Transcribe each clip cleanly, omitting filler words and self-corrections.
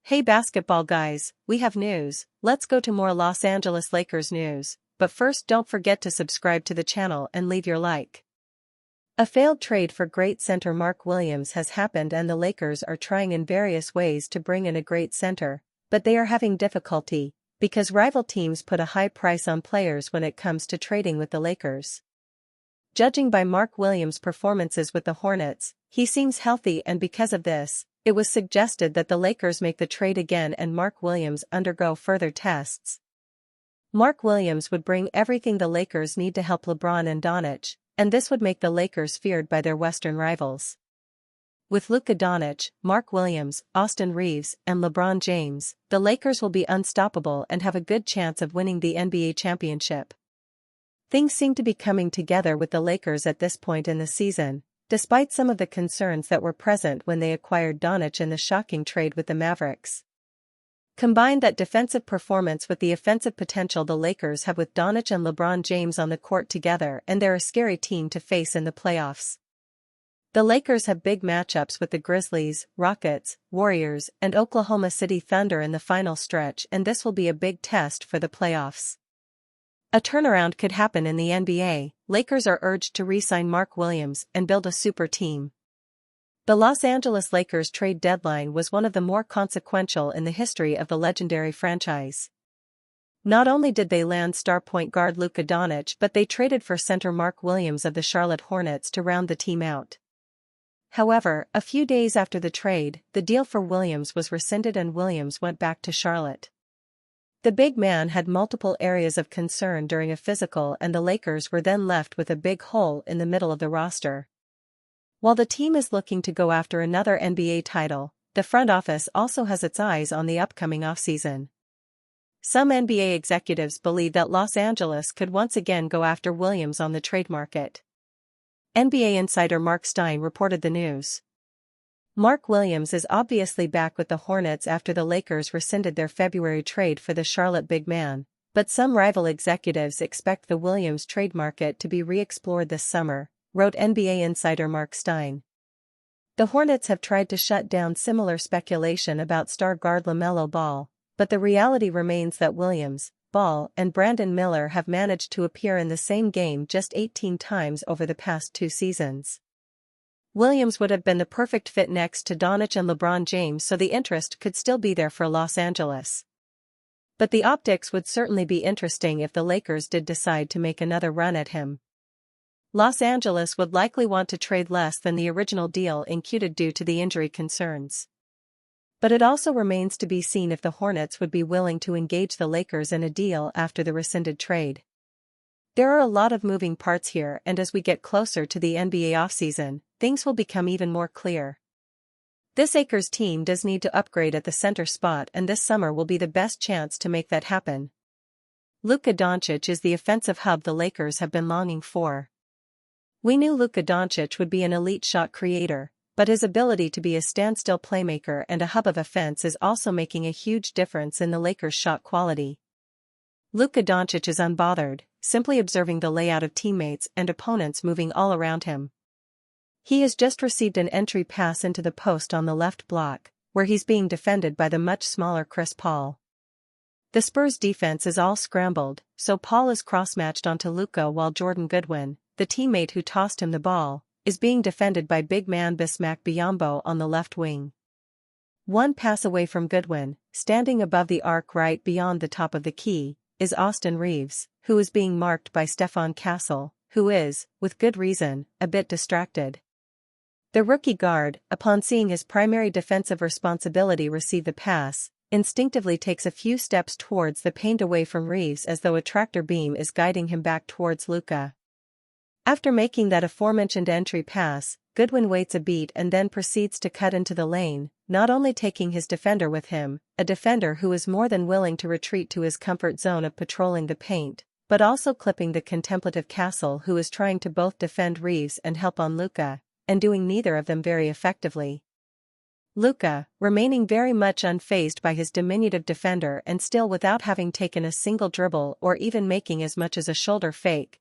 Hey basketball guys, we have news. Let's go to more Los Angeles Lakers news, but first don't forget to subscribe to the channel and leave your like. A failed trade for great center Mark Williams has happened and the Lakers are trying in various ways to bring in a great center, but they are having difficulty, because rival teams put a high price on players when it comes to trading with the Lakers. Judging by Mark Williams' performances with the Hornets, he seems healthy, and because of this, it was suggested that the Lakers make the trade again and Mark Williams undergo further tests. Mark Williams would bring everything the Lakers need to help LeBron and Doncic, and this would make the Lakers feared by their Western rivals. With Luka Doncic, Mark Williams, Austin Reeves, and LeBron James, the Lakers will be unstoppable and have a good chance of winning the NBA championship. Things seem to be coming together with the Lakers at this point in the season, despite some of the concerns that were present when they acquired Doncic in the shocking trade with the Mavericks. Combine that defensive performance with the offensive potential the Lakers have with Doncic and LeBron James on the court together, and they're a scary team to face in the playoffs. The Lakers have big matchups with the Grizzlies, Rockets, Warriors, and Oklahoma City Thunder in the final stretch, and this will be a big test for the playoffs. A turnaround could happen in the NBA. Lakers are urged to re-sign Mark Williams and build a super team. The Los Angeles Lakers trade deadline was one of the more consequential in the history of the legendary franchise. Not only did they land star point guard Luka Doncic, but they traded for center Mark Williams of the Charlotte Hornets to round the team out. However, a few days after the trade, the deal for Williams was rescinded and Williams went back to Charlotte. The big man had multiple areas of concern during a physical, and the Lakers were then left with a big hole in the middle of the roster. While the team is looking to go after another NBA title, the front office also has its eyes on the upcoming offseason. Some NBA executives believe that Los Angeles could once again go after Williams on the trade market. NBA insider Mark Stein reported the news. Mark Williams is obviously back with the Hornets after the Lakers rescinded their February trade for the Charlotte big man, but some rival executives expect the Williams trade market to be re-explored this summer, wrote NBA insider Mark Stein. The Hornets have tried to shut down similar speculation about star guard LaMelo Ball, but the reality remains that Williams, Ball, and Brandon Miller have managed to appear in the same game just 18 times over the past 2 seasons. Williams would have been the perfect fit next to Doncic and LeBron James, so the interest could still be there for Los Angeles. But the optics would certainly be interesting if the Lakers did decide to make another run at him. Los Angeles would likely want to trade less than the original deal included due to the injury concerns. But it also remains to be seen if the Hornets would be willing to engage the Lakers in a deal after the rescinded trade. There are a lot of moving parts here, and as we get closer to the NBA offseason, things will become even more clear. This Lakers team does need to upgrade at the center spot, and this summer will be the best chance to make that happen. Luka Doncic is the offensive hub the Lakers have been longing for. We knew Luka Doncic would be an elite shot creator, but his ability to be a standstill playmaker and a hub of offense is also making a huge difference in the Lakers' shot quality. Luka Doncic is unbothered, simply observing the layout of teammates and opponents moving all around him. He has just received an entry pass into the post on the left block, where he's being defended by the much smaller Chris Paul. The Spurs defense is all scrambled, so Paul is cross-matched onto Luka while Jordan Goodwin, the teammate who tossed him the ball, is being defended by big man Bismack Biyombo on the left wing. One pass away from Goodwin, standing above the arc right beyond the top of the key, is Austin Reeves, who is being marked by Stephon Castle, who is, with good reason, a bit distracted. The rookie guard, upon seeing his primary defensive responsibility receive the pass, instinctively takes a few steps towards the paint away from Reeves as though a tractor beam is guiding him back towards Luka. After making that aforementioned entry pass, Goodwin waits a beat and then proceeds to cut into the lane, not only taking his defender with him, a defender who is more than willing to retreat to his comfort zone of patrolling the paint, but also clipping the contemplative Castle, who is trying to both defend Reeves and help on Luka, and doing neither of them very effectively. Luka, remaining very much unfazed by his diminutive defender and still without having taken a single dribble or even making as much as a shoulder fake,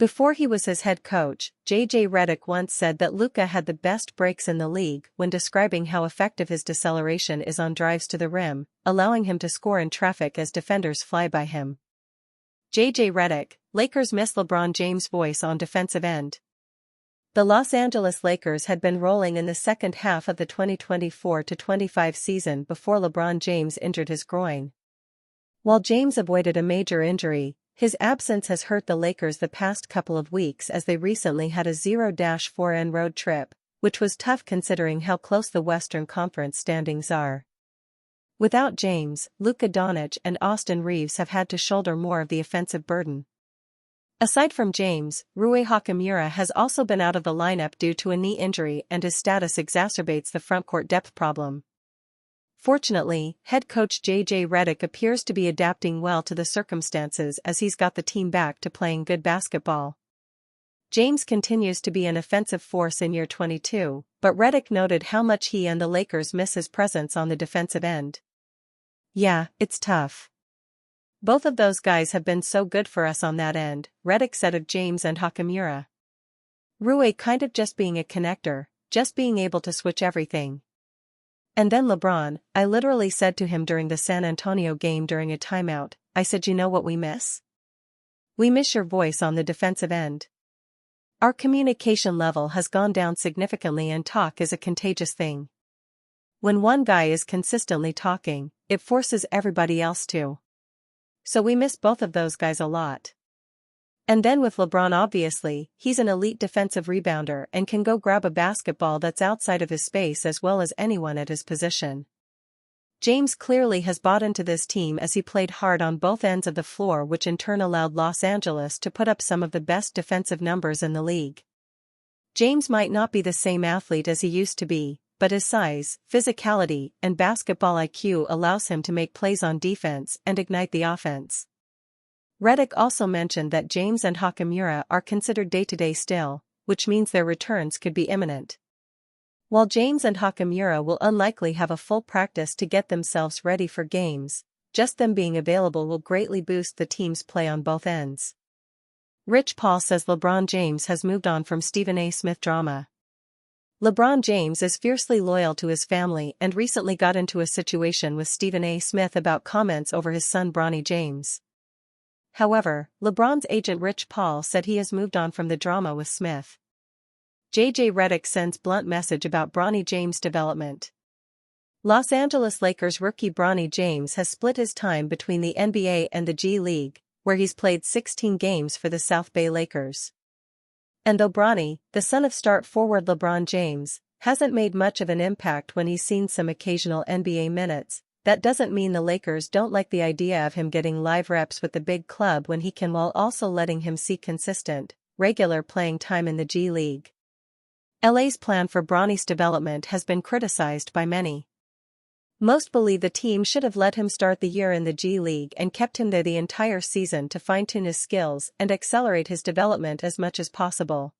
Before he was his head coach, JJ Redick once said that Luka had the best breaks in the league when describing how effective his deceleration is on drives to the rim, allowing him to score in traffic as defenders fly by him. JJ Redick, Lakers miss LeBron James' voice on defensive end. The Los Angeles Lakers had been rolling in the second half of the 2024-25 season before LeBron James injured his groin. While James avoided a major injury, his absence has hurt the Lakers the past couple of weeks as they recently had a 0-4 road trip, which was tough considering how close the Western Conference standings are. Without James, Luka Doncic and Austin Reeves have had to shoulder more of the offensive burden. Aside from James, Rui Hachimura has also been out of the lineup due to a knee injury, and his status exacerbates the frontcourt depth problem. Fortunately, head coach JJ Redick appears to be adapting well to the circumstances as he's got the team back to playing good basketball. James continues to be an offensive force in year 22, but Redick noted how much he and the Lakers miss his presence on the defensive end. "Yeah, it's tough. Both of those guys have been so good for us on that end," Redick said of James and Hachimura. "Rui kind of just being a connector, just being able to switch everything. And then LeBron, I literally said to him during the San Antonio game during a timeout, I said, you know what we miss? We miss your voice on the defensive end. Our communication level has gone down significantly and talk is a contagious thing. When one guy is consistently talking, it forces everybody else to. So we miss both of those guys a lot. And then with LeBron, obviously, he's an elite defensive rebounder and can go grab a basketball that's outside of his space as well as anyone at his position. James clearly has bought into this team as he played hard on both ends of the floor, which in turn allowed Los Angeles to put up some of the best defensive numbers in the league. James might not be the same athlete as he used to be, but his size, physicality, and basketball IQ allows him to make plays on defense and ignite the offense." Redick also mentioned that James and Hachimura are considered day-to-day still, which means their returns could be imminent. While James and Hachimura will unlikely have a full practice to get themselves ready for games, just them being available will greatly boost the team's play on both ends. Rich Paul says LeBron James has moved on from Stephen A. Smith drama. LeBron James is fiercely loyal to his family and recently got into a situation with Stephen A. Smith about comments over his son Bronny James. However, LeBron's agent Rich Paul said he has moved on from the drama with Smith. JJ Redick sends blunt message about Bronny James' development. Los Angeles Lakers rookie Bronny James has split his time between the NBA and the G League, where he's played 16 games for the South Bay Lakers. And though Bronny, the son of start forward LeBron James, hasn't made much of an impact when he's seen some occasional NBA minutes, that doesn't mean the Lakers don't like the idea of him getting live reps with the big club when he can, while also letting him see consistent, regular playing time in the G League. LA's plan for Bronny's development has been criticized by many. Most believe the team should have let him start the year in the G League and kept him there the entire season to fine-tune his skills and accelerate his development as much as possible.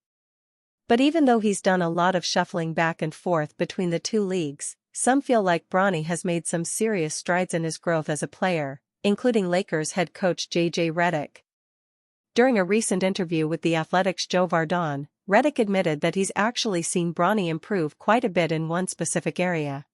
But even though he's done a lot of shuffling back and forth between the two leagues, some feel like Bronny has made some serious strides in his growth as a player, including Lakers head coach JJ Redick. During a recent interview with The Athletic's Joe Vardon, Redick admitted that he's actually seen Bronny improve quite a bit in one specific area.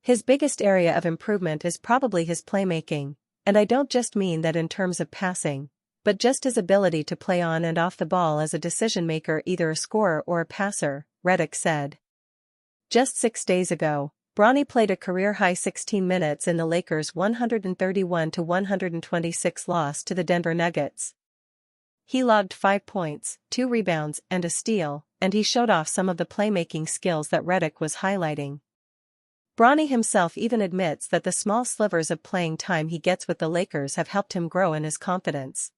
His biggest area of improvement is probably his playmaking, and I don't just mean that in terms of passing, but just his ability to play on and off the ball as a decision-maker, either a scorer or a passer, Redick said. Just 6 days ago, Bronny played a career-high 16 minutes in the Lakers' 131-126 loss to the Denver Nuggets. He logged 5 points, 2 rebounds, and a steal, and he showed off some of the playmaking skills that Redick was highlighting. Bronny himself even admits that the small slivers of playing time he gets with the Lakers have helped him grow in his confidence.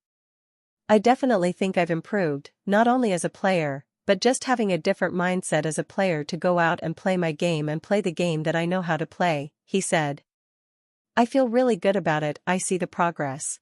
"I definitely think I've improved, not only as a player, but just having a different mindset as a player to go out and play my game and play the game that I know how to play," he said. "I feel really good about it. I see the progress."